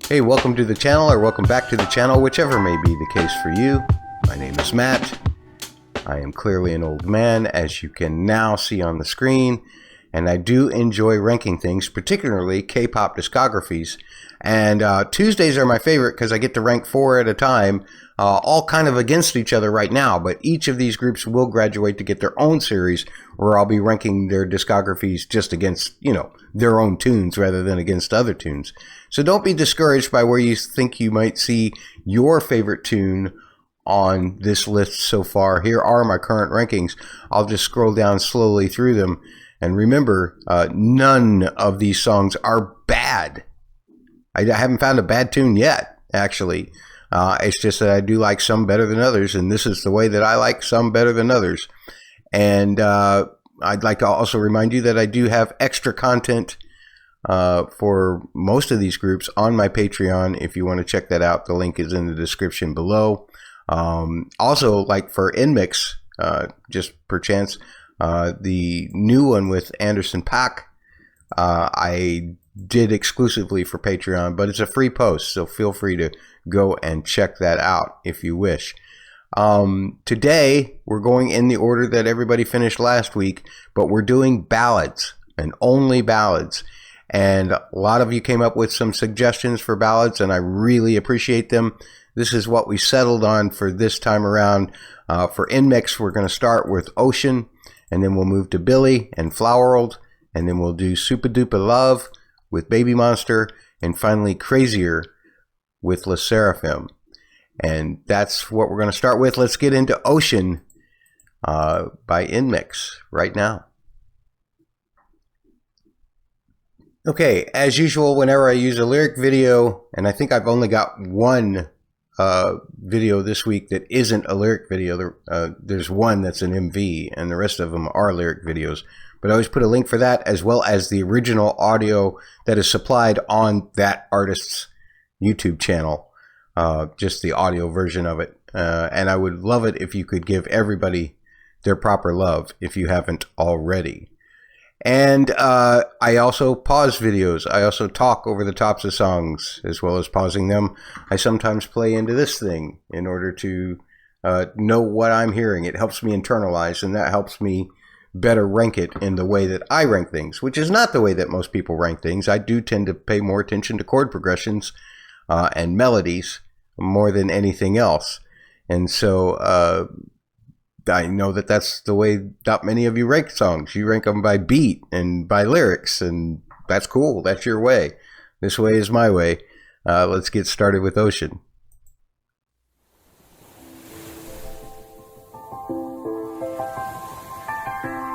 Hey, welcome to the channel, or welcome back to the channel, whichever may be the case for you. My name is Matt. I am clearly an old man, as you can now see on the screen, and I do enjoy ranking things, particularly K-pop discographies. And Tuesdays are my favorite because I get to rank 4 at a time, all kind of against each other right now, but each of these groups will graduate to get their own series where I'll be ranking their discographies just against, their own tunes rather than against other tunes. So don't be discouraged by where you think you might see your favorite tune on this list so far. Here are my current rankings. I'll just scroll down slowly through them. And remember, none of these songs are bad. I haven't found a bad tune yet, actually. It's just that I do like some better than others, and this is the way that I like some better than others. And I'd like to also remind you that I do have extra content for most of these groups on my Patreon. If you want to check that out, the link is in the description below. Also, like for NMIXX, just per chance, the new one with Anderson .Paak, I did exclusively for Patreon, but it's a free post, so feel free to go and check that out if you wish. Today, we're going in the order that everybody finished last week, but we're doing ballads and only ballads. And a lot of you came up with some suggestions for ballads, and I really appreciate them. This is what we settled on for this time around. For NMIXX, we're going to start with Ocean, and then we'll move to Billlie and FLOWERLD, and then we'll do Super Duper Love with BABYMONSTER, and finally Crazier with SSERAFIM. And that's what we're going to start with. Let's get into Ocean by NMIXX right now. Okay, as usual, whenever I use a lyric video, and I think I've only got one video this week that isn't a lyric video. There's one that's an MV, and the rest of them are lyric videos. But I always put a link for that, as well as the original audio that is supplied on that artist's YouTube channel, just the audio version of it. And I would love it if you could give everybody their proper love if you haven't already. And I also pause videos. I also talk over the tops of songs, as well as pausing them. I sometimes play into this thing in order to know what I'm hearing. It helps me internalize, and that helps me better rank it in the way that I rank things, which is not the way that most people rank things. I do tend to pay more attention to chord progressions and melodies more than anything else. And so I know that that's the way not many of you rank songs. You rank them by beat and by lyrics, and that's cool. That's your way. This way is my way. Let's get started with Ocean.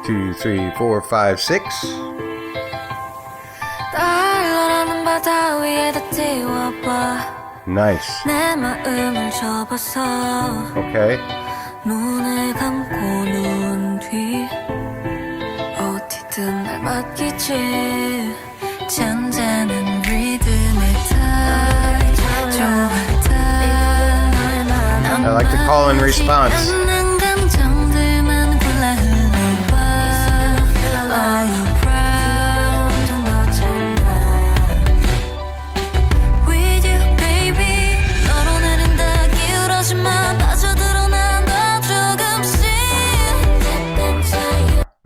Two, three, four, five, six. Nice. Okay. 눈을 감고 누운 뒤 어디든 날 맡기지 잔잔한 리듬에 다 좋았다. I like to call and response.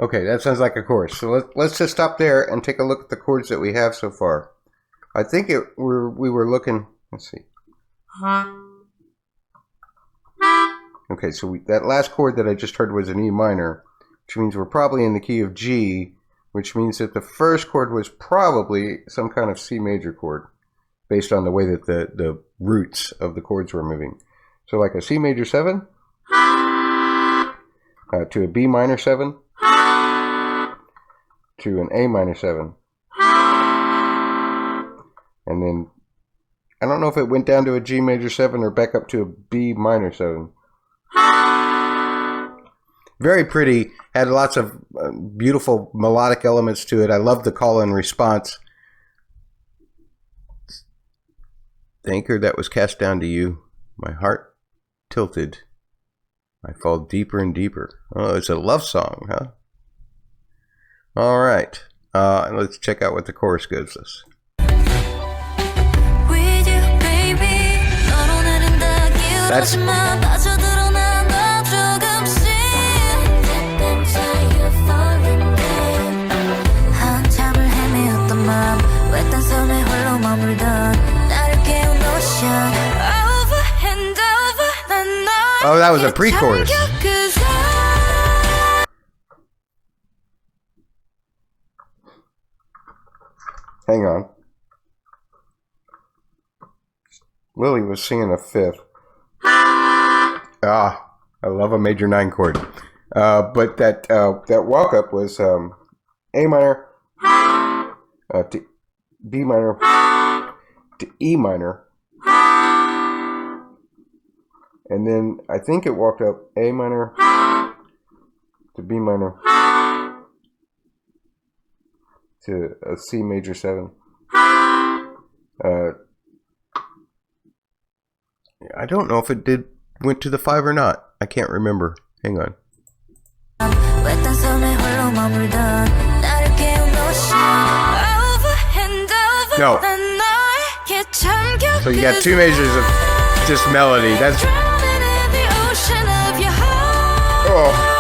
Okay, that sounds like a chorus. So let's just stop there and take a look at the chords that we have so far. I think we were looking. Let's see. Okay, so that last chord that I just heard was an E minor, which means we're probably in the key of G, which means that the first chord was probably some kind of C major chord, based on the way that the roots of the chords were moving. So like a C major 7 to a B minor 7. To an A minor 7. And then, I don't know if it went down to a G major 7 or back up to a B minor 7. Very pretty, had lots of beautiful melodic elements to it. I love the call and response. The anchor that was cast down to you, my heart tilted. I fall deeper and deeper. Oh, it's a love song, huh? All right, let's check out what the chorus gives us. With you, That's oh, that was a pre-chorus. Hang on. Lily was singing a fifth. Ah, I love a major 9 chord. But that walk-up was A minor to B minor to E minor. And then I think it walked up A minor to B minor to a C major 7. I don't know if it went to the 5 or not. I can't remember. Hang on. No. So you got 2 measures of just melody. That's oh.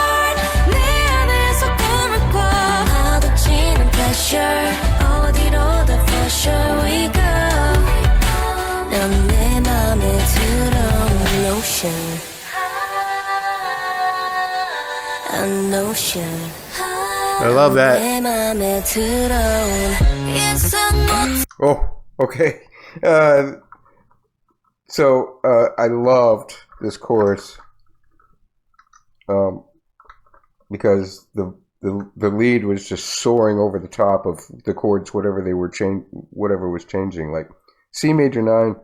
I love that. Oh, okay. So I loved this chorus because the lead was just soaring over the top of the chords, whatever was changing, like C major 9.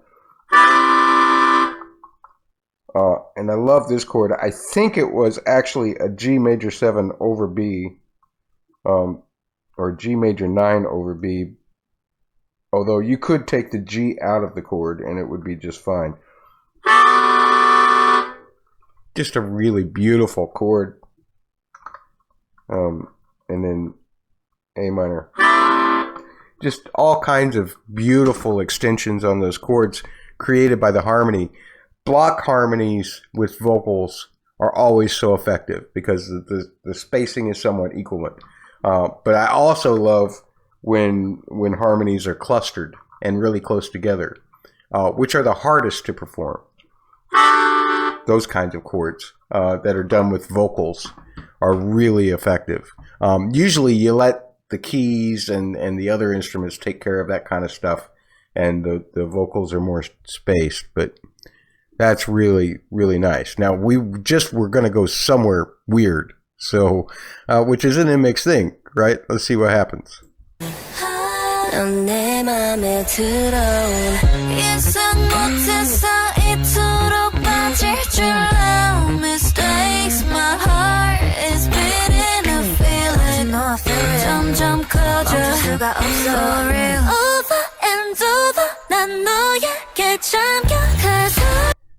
And I love this chord. I think it was actually a G major 7 over B, or G major 9 over B. Although you could take the G out of the chord and it would be just fine. Just a really beautiful chord. And then A minor. Just all kinds of beautiful extensions on those chords created by the harmony. Block harmonies with vocals are always so effective because the spacing is somewhat equivalent. But I also love when harmonies are clustered and really close together, which are the hardest to perform. Those kinds of chords that are done with vocals are really effective. Usually you let the keys and the other instruments take care of that kind of stuff, and the vocals are more spaced, but that's really, really nice. Now, we're going to go somewhere weird, so which is an NMIXX thing, right? Let's see what happens.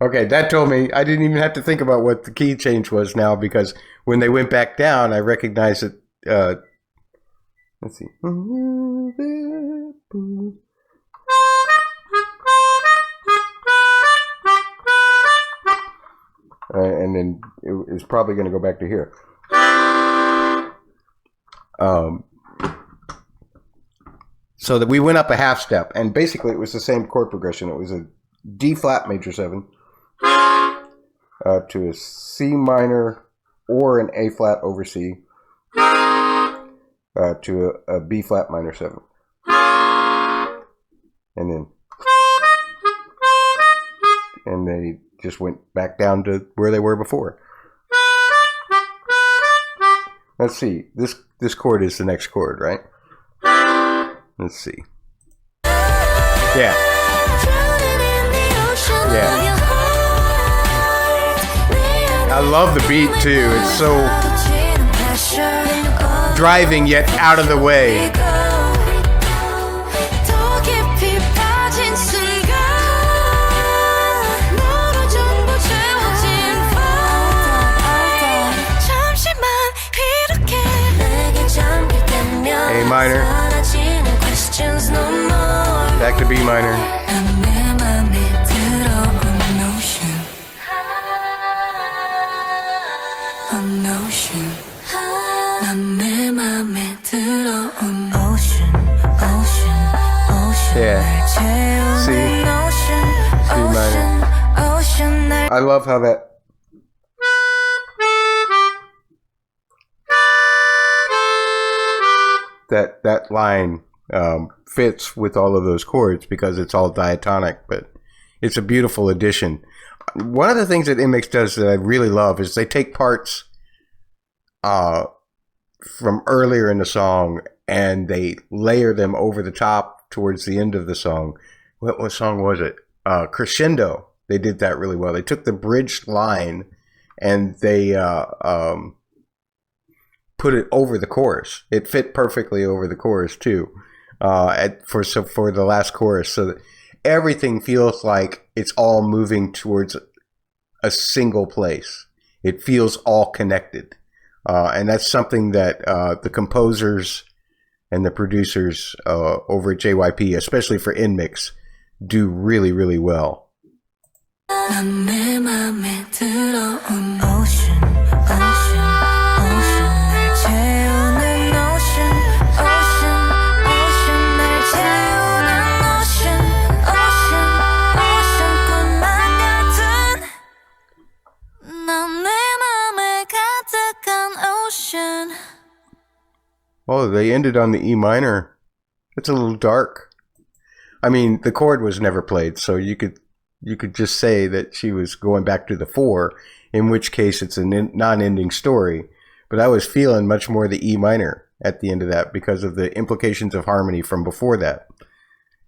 Okay, that told me I didn't even have to think about what the key change was now, because when they went back down, I recognized it. Let's see. And then it's probably going to go back to here. So that we went up a half step, and basically it was the same chord progression. It was a D flat major 7 to a C minor or an A flat over C to a B flat minor 7, and they just went back down to where they were before. Let's see. This chord is the next chord, right? Let's see. Yeah. Yeah. I love the beat too. It's so driving yet out of the way. A minor. Back to B minor. Yeah. See? C minor. I love how that line fits with all of those chords because it's all diatonic, but it's a beautiful addition. One of the things that NMIXX does that I really love is they take parts from earlier in the song and they layer them over the top towards the end of the song. What song was it? Crescendo. They did that really well. They took the bridge line and they put it over the chorus. It fit perfectly over the chorus too. For the last chorus, so that everything feels like it's all moving towards a single place. It feels all connected, and that's something that the composers and the producers over at JYP, especially for NMIXX, do really, really well. Oh, they ended on the E minor. It's a little dark. I mean, the chord was never played, so you could just say that she was going back to the 4, in which case it's a non-ending story. But I was feeling much more the E minor at the end of that because of the implications of harmony from before that.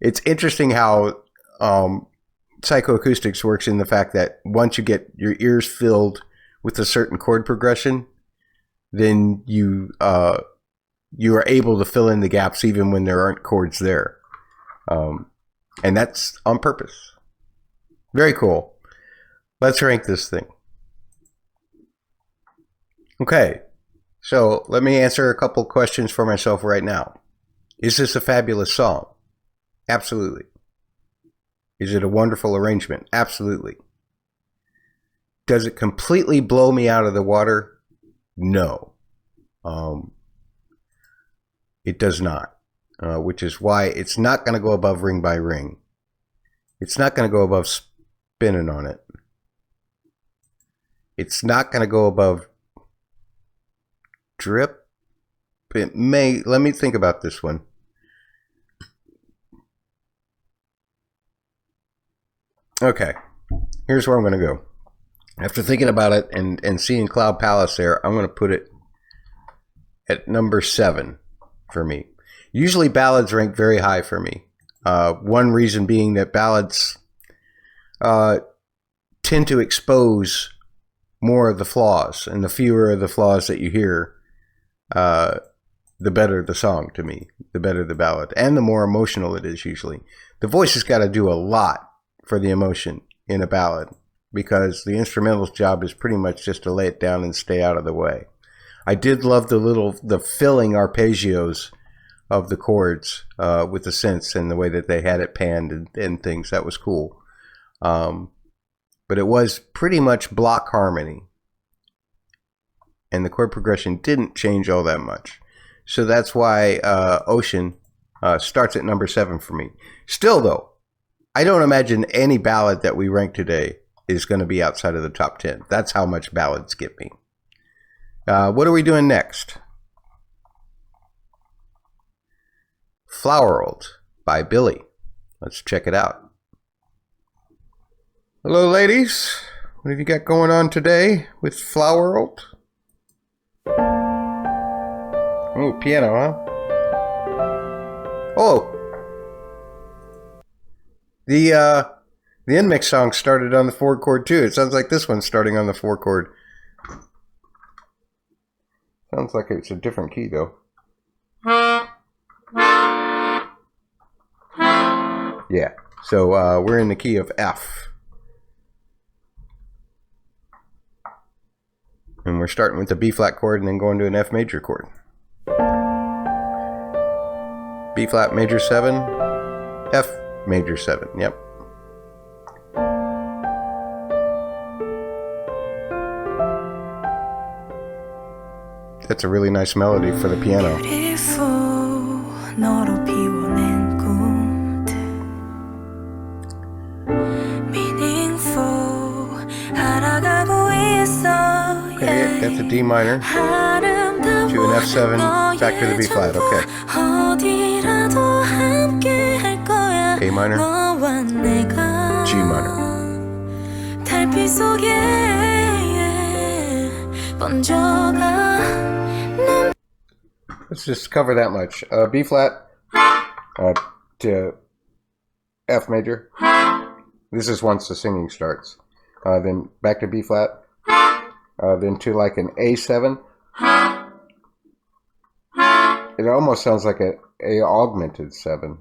It's interesting how psychoacoustics works in the fact that once you get your ears filled with a certain chord progression, then you are able to fill in the gaps even when there aren't chords there. And that's on purpose. Very cool. Let's rank this thing. Okay, so let me answer a couple questions for myself right now. Is this a fabulous song? Absolutely. Is it a wonderful arrangement? Absolutely. Does it completely blow me out of the water? No. It does not, which is why it's not going to go above Ring by Ring. It's not going to go above Spinning on It. It's not going to go above Drip. It may. Let me think about this one. Okay, here's where I'm going to go. After thinking about it and seeing Cloud Palace there, I'm going to put it at number 7 for me. Usually ballads rank very high for me. One reason being that ballads tend to expose more of the flaws, and the fewer of the flaws that you hear, the better the song to me, the better the ballad, and the more emotional it is usually. The voice has got to do a lot for the emotion in a ballad, because the instrumental's job is pretty much just to lay it down and stay out of the way. I did love the filling arpeggios of the chords with the synths and the way that they had it panned and things. That was cool. But it was pretty much block harmony. And the chord progression didn't change all that much. So that's why Ocean starts at number 7 for me. Still though, I don't imagine any ballad that we rank today is going to be outside of the top 10. That's how much ballads get me. What are we doing next? FLOWERLD by Billlie. Let's check it out. Hello ladies, what have you got going on today with FLOWERLD? Oh, piano, huh? Oh! The NMIXX song started on the 4 chord too. It sounds like this one's starting on the 4 chord. Sounds like it's a different key though. Yeah, so we're in the key of F. And we're starting with the B flat chord and then going to an F major chord. B flat major 7, F major 7, yep. That's a really nice melody for the piano. Okay, that's a D minor to an F7, back to the B flat. Okay. A minor, G minor. Let's just cover that much. B flat to F major. This is once the singing starts. Then back to B flat. Then to like an A7. It almost sounds like a augmented 7.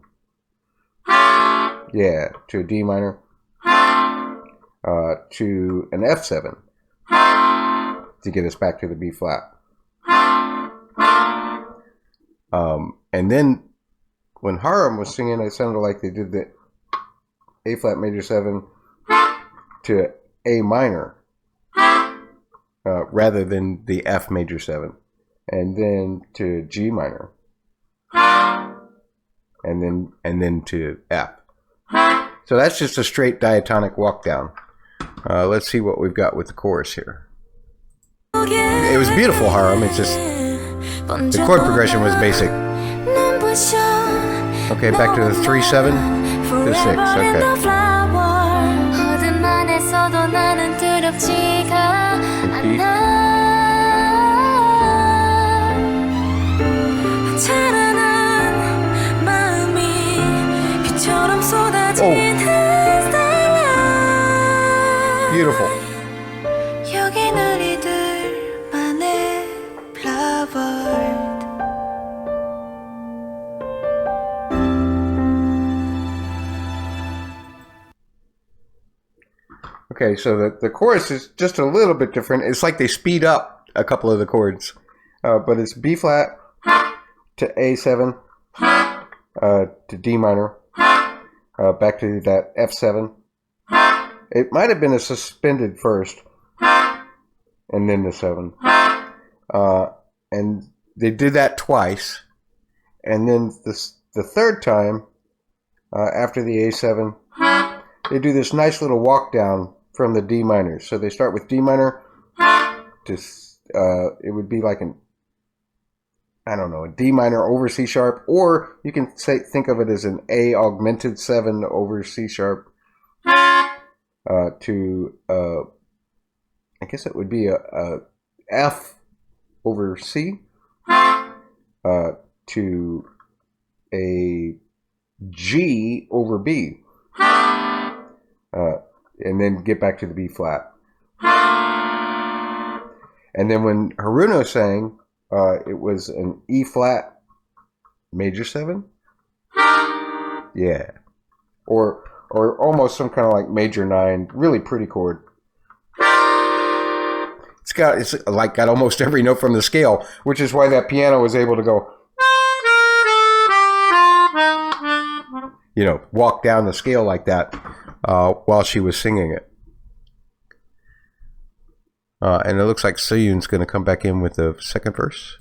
Yeah, to a D minor. To an F7 to get us back to the B flat. And then when Harem was singing, it sounded like they did the A flat major 7 to A minor rather than the F major 7, and then to G minor, and then to F. So that's just a straight diatonic walk down. Let's see what we've got with the chorus here. It was beautiful, Harem. It's just the chord progression was basic. Okay, back to the 3/7 to 6. Okay. Oh, beautiful. Okay, so the chorus is just a little bit different. It's like they speed up a couple of the chords, but it's B flat to A7 to D minor, back to that F7. It might have been a suspended first, and then the 7. And they did that twice, and then the third time, after the A7, they do this nice little walk down from the D minor. So they start with D minor to it would be like an, I don't know, a D minor over C sharp, or you can think of it as an A augmented 7 over C sharp to I guess it would be a F over C to a G over B. And then get back to the B flat. And then when Haruno sang, it was an E flat major 7. Yeah. Or almost some kind of like major 9, really pretty chord. It's like got almost every note from the scale, which is why that piano was able to go, you know, walk down the scale like that while she was singing it. And it looks like Seyoon's going to come back in with the second verse.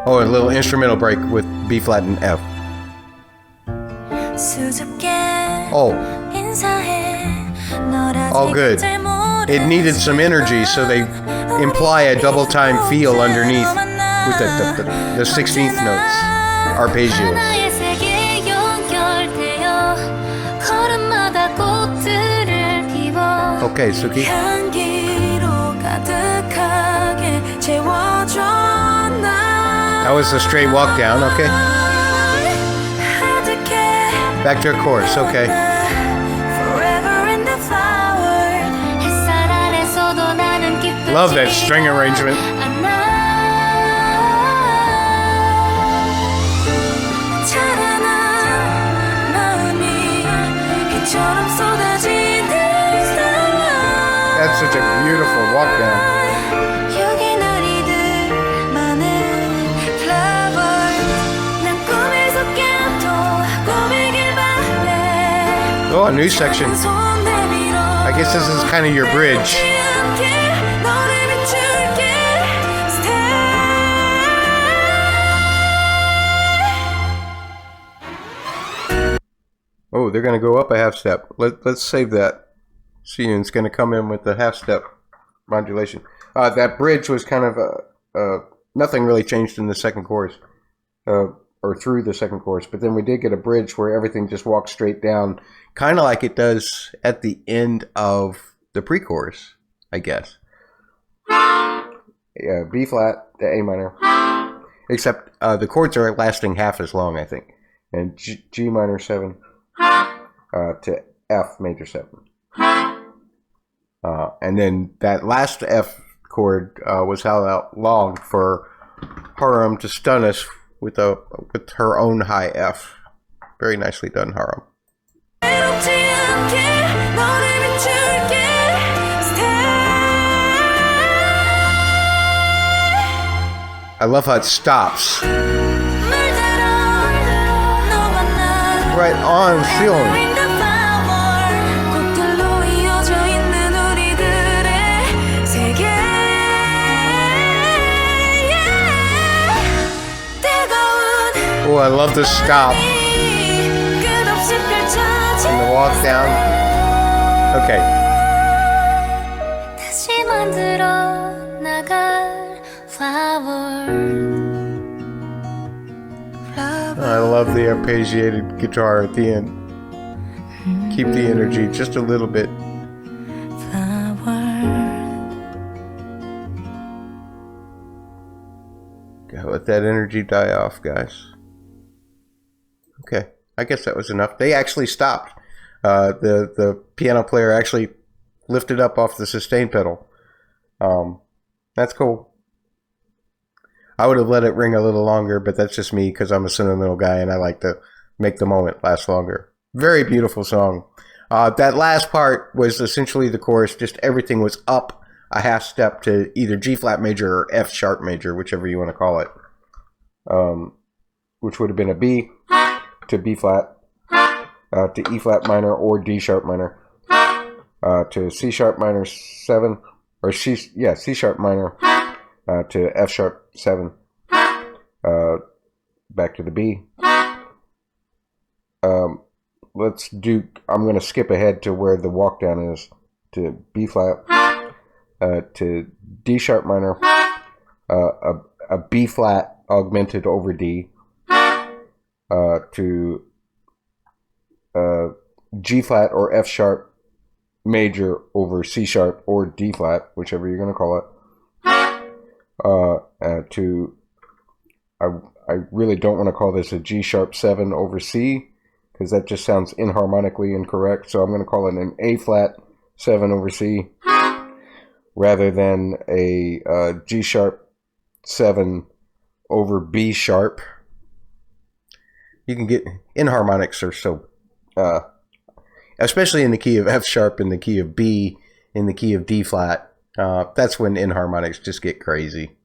Oh, a little instrumental break with B flat and F. Oh, all good. It needed some energy, so they imply a double time feel underneath with the 16th notes, arpeggios. Okay, Suki. That was a straight walk down, okay. Back to a chorus, okay. Love that string arrangement. That's such a beautiful walk down. Oh, a new section. I guess this is kind of your bridge. they're going to go up a half step. Let's save that. See, it's going to come in with the half step modulation. That bridge was kind of nothing really changed in the second chorus, or through the second chorus. But then we did get a bridge where everything just walks straight down, kind of like it does at the end of the pre-chorus, I guess. Yeah, B flat to A minor, except the chords are lasting half as long, I think. And G minor 7 to F major 7. And then that last F chord was held out long for Haram to stun us with her own high F. Very nicely done, Haram. I love how it stops. Right on ceiling. Oh, I love the stop. And the walk down. Okay. I love the arpeggiated guitar at the end. Keep the energy just a little bit. Gotta let that energy die off, guys. Okay, I guess that was enough. They actually stopped. The piano player actually lifted up off the sustain pedal. That's cool. I would have let it ring a little longer, but that's just me because I'm a sentimental guy and I like to make the moment last longer. Very beautiful song. That last part was essentially the chorus. Just everything was up a half step to either G flat major or F sharp major, whichever you want to call it. Which would have been a B to B flat, to E flat minor or D sharp minor, to C sharp minor 7, or C sharp minor, to F sharp 7, back to the B. I'm going to skip ahead to where the walk down is, to B flat, to D sharp minor, a B flat augmented over D, to G flat or F sharp major over C sharp or D flat, whichever you're going to call it. I really don't want to call this a G sharp 7 over C, because that just sounds inharmonically incorrect. So I'm going to call it an A flat 7 over C, rather than a G sharp 7 over B sharp. You can get inharmonics are so, especially in the key of F sharp, in the key of B, in the key of D flat. That's when inharmonics just get crazy.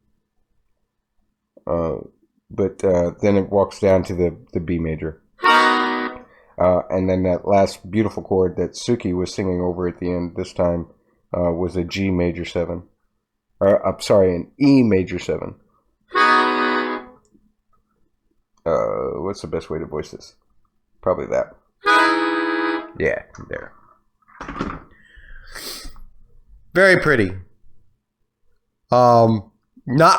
But then it walks down to the B major. And then that last beautiful chord that Suki was singing over at the end this time was a G major 7. I'm sorry, an E major 7. What's the best way to voice this? Probably that. Yeah, there. Very pretty. Not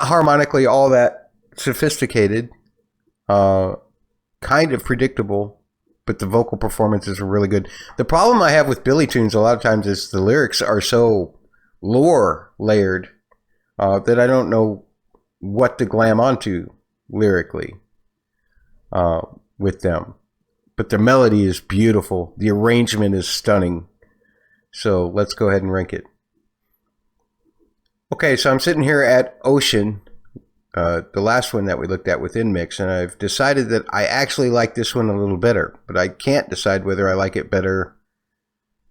harmonically all that sophisticated. Kind of predictable, but the vocal performances are really good. The problem I have with Billlie tunes a lot of times is the lyrics are so lore layered that I don't know what to glam onto lyrically with them. But the melody is beautiful. The arrangement is stunning. So let's go ahead and rank it. Okay, so I'm sitting here at Ocean, the last one that we looked at with NMIXX, and I've decided that I actually like this one a little better, but I can't decide whether I like it better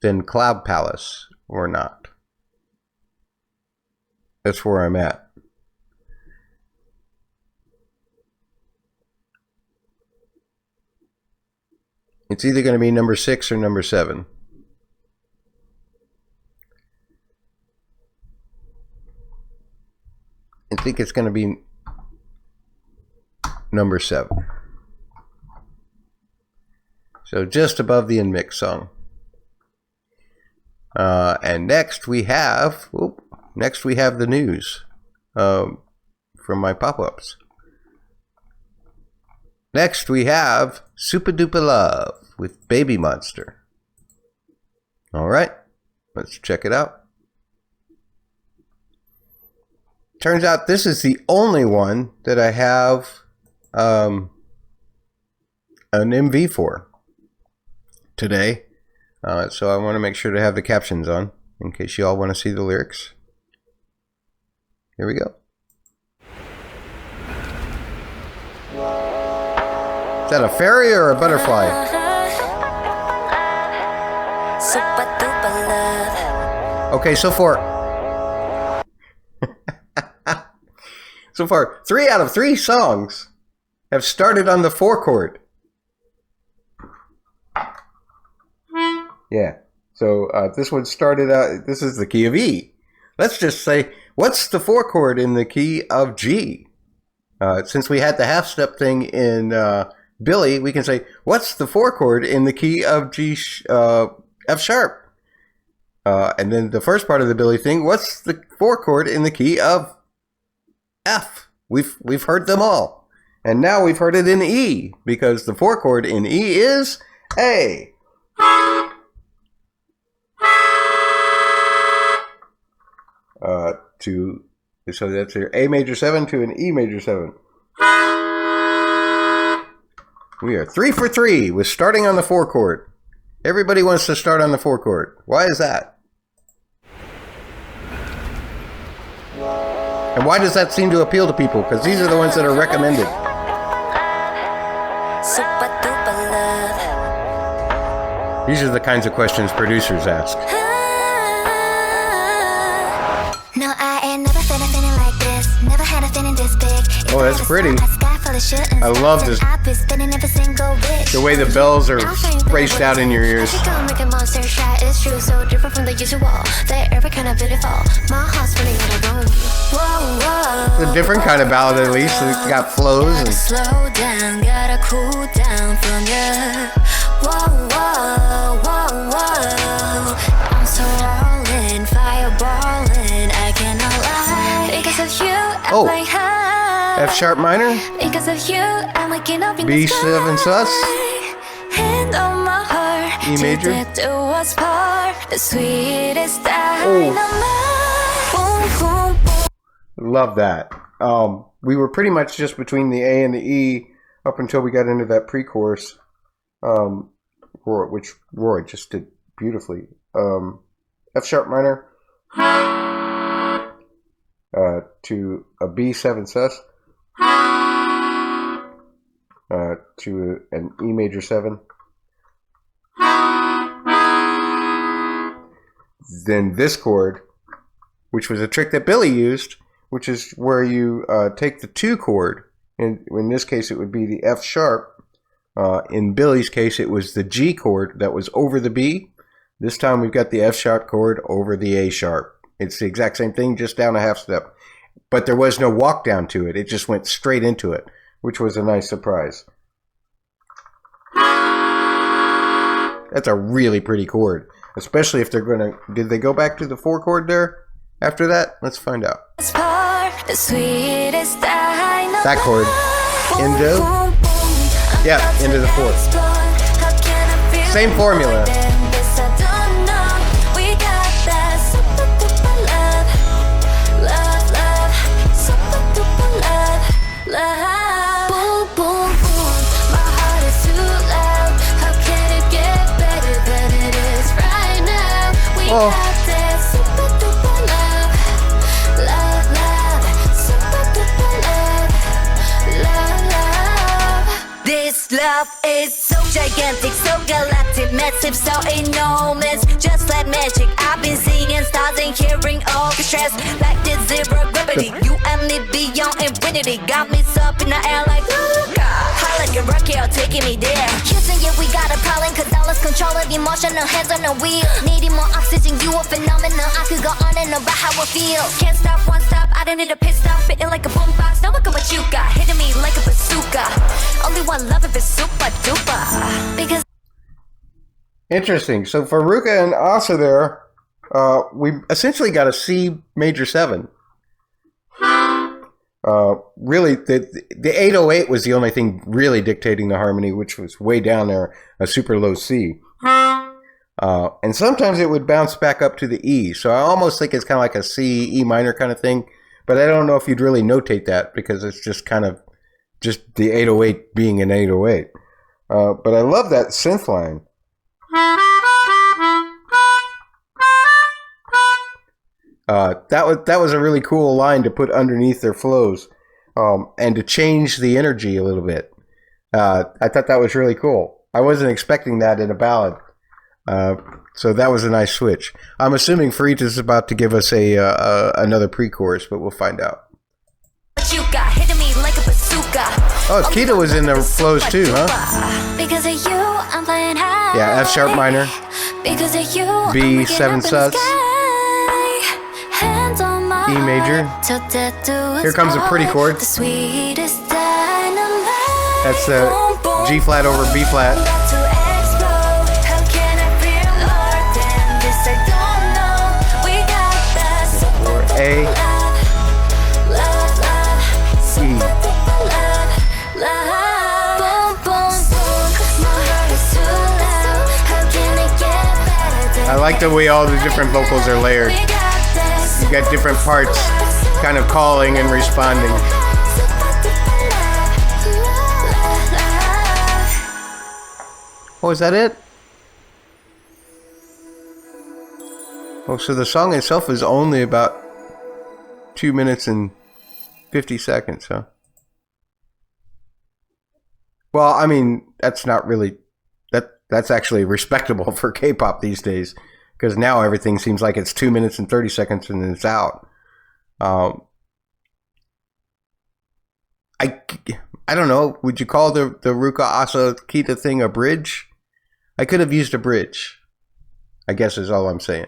than Cloud Palace or not. That's where I'm at. It's either going to be number 6 or number 7. I think it's going to be number 7. So just above the NMIXX song. And next we have the news from my pop-ups. Next we have Super Duper Love with BABYMONSTER. Alright, let's check it out. Turns out this is the only one that I have an MV for today. So I want to make sure to have the captions on in case you all want to see the lyrics. Here we go. Is that a fairy or a butterfly? Okay, so far 3 out of 3 songs have started on the 4 chord. Yeah, so this one started out, this is the key of E. Let's just say, what's the 4 chord in the key of G? Since we had the half step thing in Billlie, we can say, what's the 4 chord in the key of G, F sharp? And then the first part of the Billlie thing, what's the 4 chord in the key of F? We've heard them all. And now we've heard it in E, because the 4 chord in E is A. So that's your A major 7 to an E major 7. We are 3 for 3 with starting on the 4 chord. Everybody wants to start on the 4 chord. Why is that? And why does that seem to appeal to people? Because these are the ones that are recommended. These are the kinds of questions producers ask. No, I ain't never felt a feeling like this. Never had a feeling this big. Oh, that's pretty. I love this. The way the bells are spaced out in your ears. It's a different kind of ballad, at least. It's got flows. And slow down, gotta cool down from you. Whoa, whoa, whoa, whoa. I'm so all in, fireballing. I cannot lie. Because of you, I'm like high. F sharp minor. Because of you, I'm waking up in the sky. B7 sus. Hand on my heart. E major. The sweetest dynamite. Boom, boom, boom. Love that. We were pretty much just between the A and the E up until we got into that pre-chorus, which Roy just did beautifully. F sharp minor to a B7 sus to an E major 7. Then this chord, which was a trick that Billlie used, which is where you take the 2 chord, and in this case it would be the F sharp. In Billie's case it was the G chord that was over the B. This time we've got the F sharp chord over the A sharp. It's the exact same thing, just down a half step. But there was no walk down to it. It just went straight into it, which was a nice surprise. That's a really pretty chord, especially if they're going to... Did they go back to the 4 chord there after that? Let's find out. That chord. Into? Yeah, into the 4th. Same formula. Oh. This love is so gigantic, so galactic, massive, so enormous, just like magic. I've been seeing stars and hearing orchestras like this zero gravity. You and me beyond infinity, got me up in the air like Luca. High like a rocket, taking me there. Houston, yeah, we got a problem, cause I lost control of emotional hands on the wheel. Needing more oxygen, you a phenomenon. I could go on and about how I feel. Can't stop, won't stop, I don't need a pit stop. Fitting like a boombox, now look at what you got. Hitting me like a bazooka. Only one love if it's super duper. Because Interesting. So for Ruka and Asa there, we essentially got a C major 7. Really, the 808 was the only thing really dictating the harmony, which was way down there, a super low C. And sometimes it would bounce back up to the E. So I almost think it's kind of like a C, E minor kind of thing. But I don't know if you'd really notate that because it's just kind of just the 808 being an 808. But I love that synth line. That was a really cool line to put underneath their flows, and to change the energy a little bit. I thought that was really cool. I wasn't expecting that in a ballad, so that was a nice switch. I'm assuming Farita's about to give us another pre-chorus, but we'll find out. Oh, Kita was in the flows too, huh? Yeah, F sharp minor, B7 sus, E major. Here comes a pretty chord. That's the G flat over B flat. Or A, E. I like the way all the different vocals are layered. You got different parts kind of calling and responding. Oh, is that it? Oh, so the song itself is only about 2 minutes and 50 seconds, huh? Well, I mean, that's not really... That's actually respectable for K-pop these days. Because now everything seems like it's 2 minutes and 30 seconds and then it's out. I don't know. Would you call the Ruka Asa Kita thing a bridge? I could have used a bridge, I guess is all I'm saying.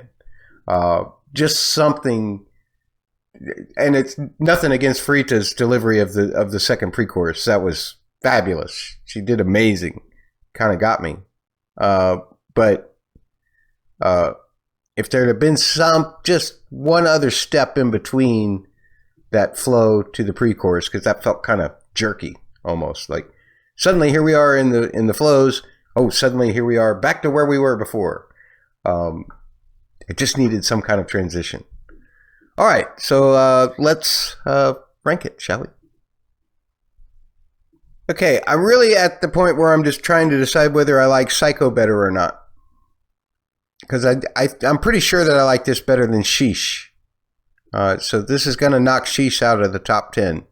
Just something, and it's nothing against Farita's delivery of the second pre-chorus. That was fabulous. She did amazing. Kind of got me. But if there had been just one other step in between that flow to the pre-chorus, because that felt kind of jerky almost. Like suddenly here we are in the flows. Oh, suddenly here we are back to where we were before. It just needed some kind of transition. All right, so let's rank it, shall we? Okay, I'm really at the point where I'm just trying to decide whether I like Psycho better or not. Because I'm pretty sure that I like this better than Sheesh. So this is going to knock Sheesh out of the top 10.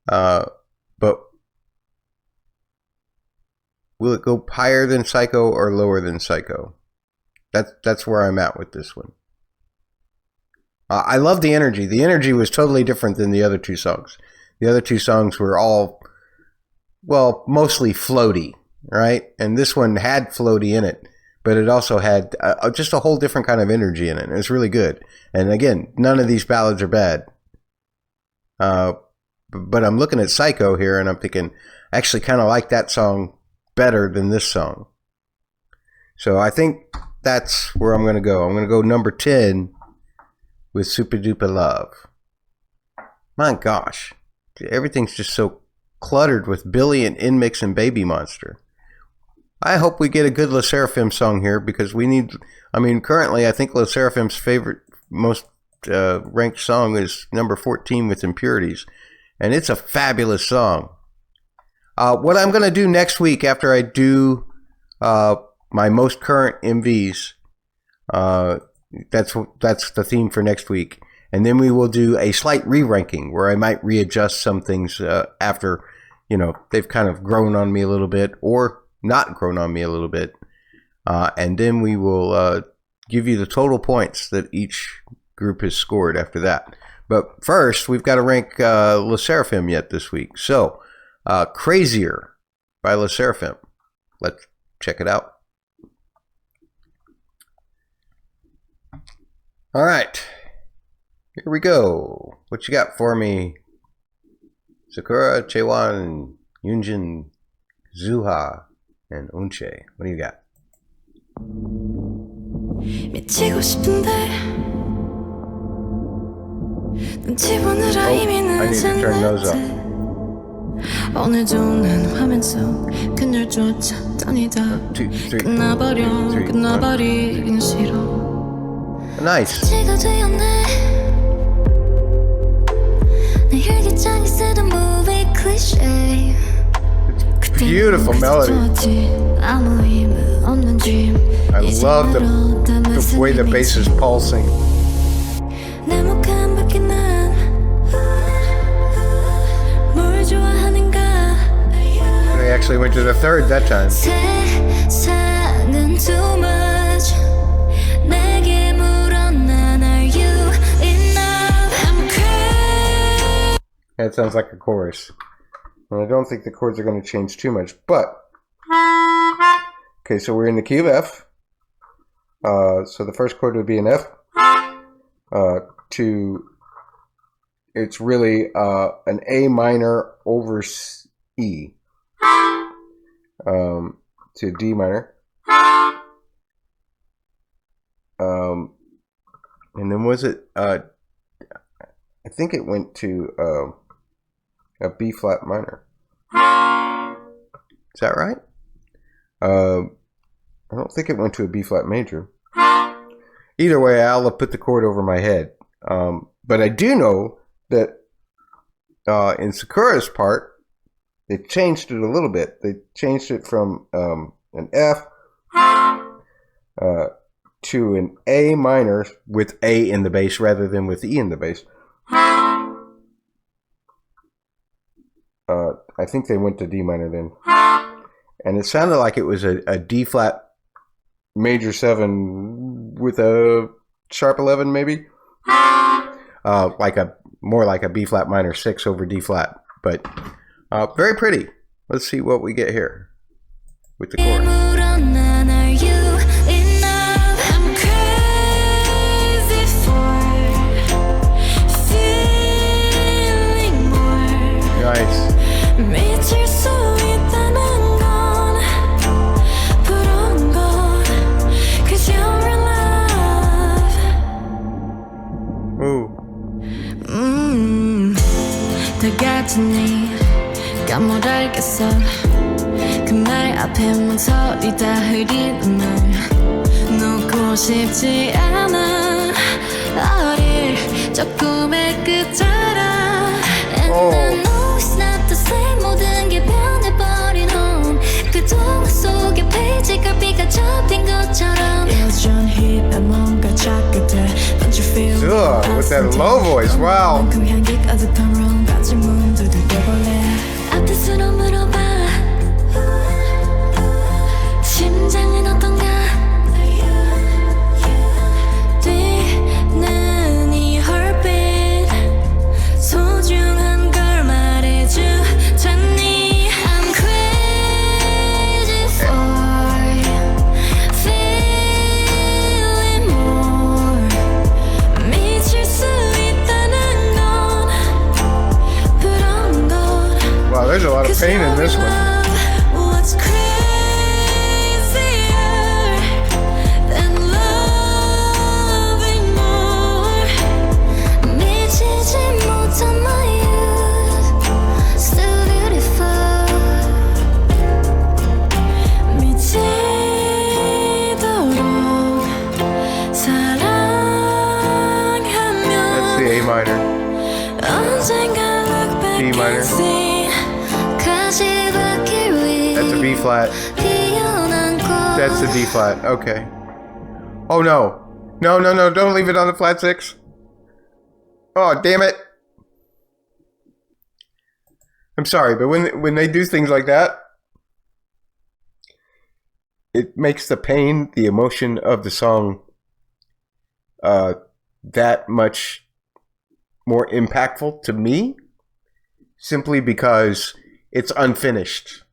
But will it go higher than Psycho or lower than Psycho? That's where I'm at with this one. I love the energy. The energy was totally different than the other two songs. The other two songs were all, well, mostly floaty, right? And this one had floaty in it, but it also had just a whole different kind of energy in it. It was really good. And again, none of these ballads are bad. But I'm looking at Psycho here, and I'm thinking, I actually kind of like that song better than this song. So I think that's where I'm going to go. I'm going to go number 10 with Super Duper Love. My gosh, everything's just so cluttered with Billlie and NMIXX and BABYMONSTER. I hope we get a good SSERAFIM song here, because we need, I mean, currently I think SSERAFIM's favorite, most ranked song is number 14 with Impurities. And it's a fabulous song. What I'm going to do next week after I do my most current MVs, that's the theme for next week. And then we will do a slight re-ranking where I might readjust some things after, you know, they've kind of grown on me a little bit or not grown on me a little bit. And then we will give you the total points that each group has scored after that. But first, we've got to rank SSERAFIM YT this week. So, Crazier by SSERAFIM. Let's check it out. All right. Here we go. What you got for me? Sakura, Chaewon, Yoonjin, Zuha, and Unche. What do you got? 미치고 싶은데 눈치 보느라 이미 늦은 듯 오늘도 난 화면 속 그늘조차 떠니다 끝나버리긴 싫어 Nice. 지가 되었네 내 일기장에 쓰던 movie cliché Beautiful melody. 아무 힘 없는 dream I love the way the bass is pulsing. 내 목한 바퀴 난뭘 좋아하는가 They actually went to the third that time. 세상은 too much 내게 물어 난 are you enough I'm crazy That sounds like a chorus. And I don't think the chords are going to change too much, but okay, so we're in the key of F. So the first chord would be an F. It's really an A minor over E. To D minor. And then was it? I think it went to a B flat minor. Is that right? I don't think it went to a B flat major. Either way, I'll put the chord over my head. But I do know that in Sakura's part, they changed it a little bit. They changed it from an F to an A minor with A in the bass rather than with E in the bass. I think they went to D minor then. And it sounded like it was a D flat major 7 with a sharp 11 maybe. More like a B flat minor 6 over D flat. But very pretty. Let's see what we get here with the chorus. Nice. Ooh. 가 뭘 알겠어 그 말 앞에 망설이다 흐리는 날 놓고 싶지 않아 어릴 저 꿈의 끝자락 And I know it's not the same 모든 게 변해버린 home 그 동화 속의 페이지가 비가 접힌 것처럼 여전히 난 뭔가 찾게 돼 Don't you feel with that low voice, wow. 그 향기 가득한 room 같이 문 두들겨볼래 앞에서로 물어봐 심장은 어떤가 뛰는 이 heartbeat 소중한 걸 말해주잖니 I'm crazy for feeling more 미칠 수 있다는 건 그런 것 Wow, there's a lot of pain in this one. What's crazier than loving more 미치지 못한 my youth Still beautiful 미치도록 사랑하면 That's the A minor. 언젠가 look back D minor. and see That's a B flat. That's a D flat. Okay. Oh no. No, no, no. Don't leave it on the flat 6. Oh, damn it. I'm sorry, but when they do things like that, it makes the pain, the emotion of the song that much more impactful to me, simply because it's unfinished.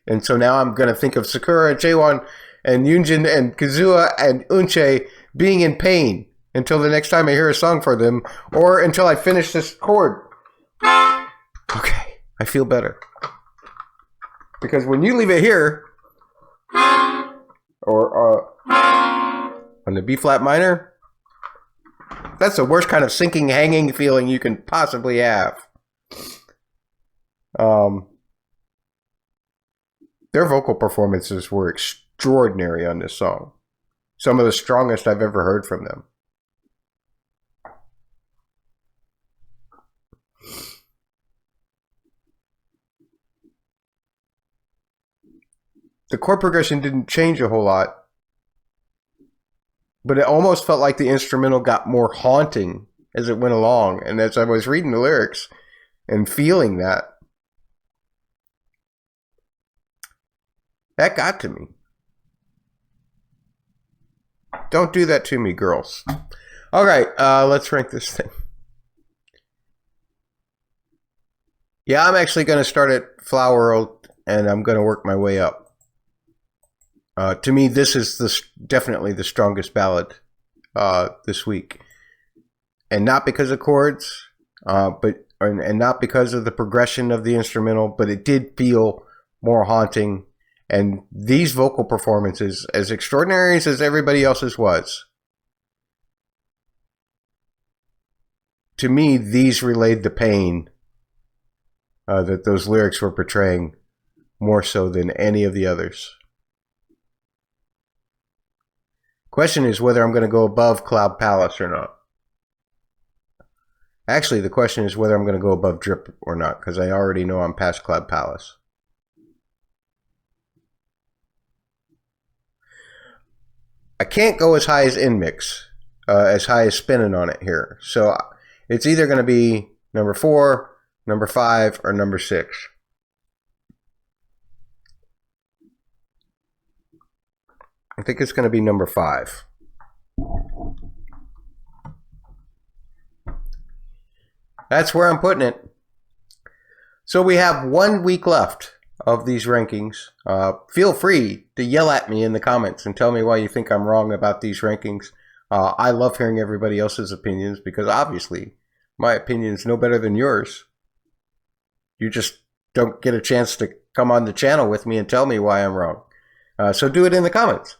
And so now I'm going to think of Sakura and Jaewon and Yoonjin and Kazuha and Eunchae being in pain until the next time I hear a song for them, or until I finish this chord. Okay, I feel better. Because when you leave it here, Or on the B flat minor. That's the worst kind of sinking, hanging feeling you can possibly have. Their vocal performances were extraordinary on this song. Some of the strongest I've ever heard from them. The chord progression didn't change a whole lot, but it almost felt like the instrumental got more haunting as it went along. And as I was reading the lyrics and feeling that got to me. Don't do that to me, girls. All right, let's rank this thing. Yeah, I'm actually going to start at FLOWERLD, and I'm going to work my way up. To me, this is definitely the strongest ballad this week, and not because of chords, and not because of the progression of the instrumental, but it did feel more haunting. And these vocal performances, as extraordinary as everybody else's was, to me, these relayed the pain that those lyrics were portraying more so than any of the others. Question is whether I'm going to go above Cloud Palace or not. Actually, the question is whether I'm going to go above Drip or not, because I already know I'm past Cloud Palace. I can't go as high as NMIXX, as high as Spinning on it here. So it's either going to be number 4, number 5, or number 6. I think it's going to be number 5. That's where I'm putting it. So we have 1 week left of these rankings. Feel free to yell at me in the comments and tell me why you think I'm wrong about these rankings. I love hearing everybody else's opinions because obviously my opinion is no better than yours. You just don't get a chance to come on the channel with me and tell me why I'm wrong. So do it in the comments.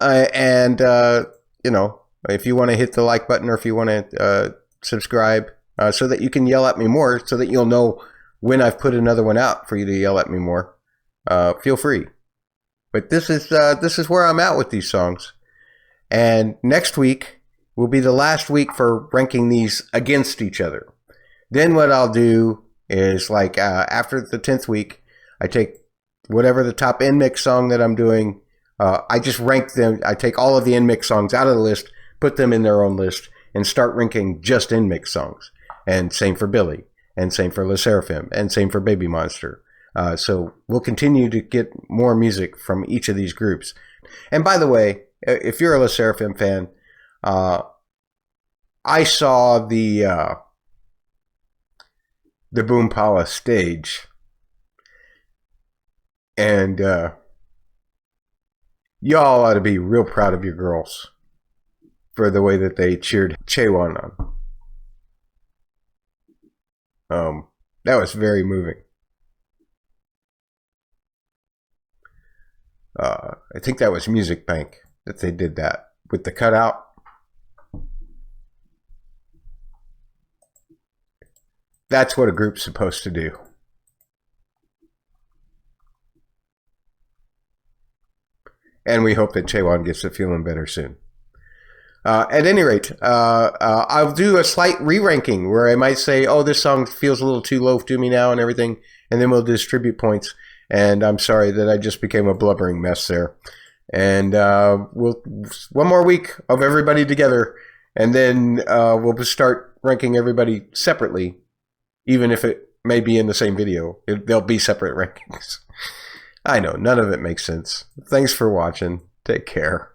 You know, if you want to hit the like button or if you want to subscribe so that you can yell at me more so that you'll know when I've put another one out for you to yell at me more, feel free. But this is where I'm at with these songs. And next week will be the last week for ranking these against each other. Then what I'll do is, like, after the 10th week, I take whatever the top NMIXX song that I'm doing, I just rank them. I take all of the NMIXX songs out of the list, put them in their own list, and start ranking just NMIXX songs. And same for Billlie, and same for SSERAFIM, and same for BABYMONSTER. So we'll continue to get more music from each of these groups. And by the way, if you're a SSERAFIM fan, I saw the Boom Palace stage, and y'all ought to be real proud of your girls for the way that they cheered Chaereve on. That was very moving. I think that was Music Bank that they did that with the cutout. That's what a group's supposed to do. And we hope that Chaewon gets to feeling better soon. At any rate, I'll do a slight re-ranking where I might say, oh, this song feels a little too low to me now and everything, and then we'll distribute points. And I'm sorry that I just became a blubbering mess there. And we'll one more week of everybody together, and then we'll start ranking everybody separately, even if it may be in the same video. They'll be separate rankings. I know, none of it makes sense. Thanks for watching. Take care.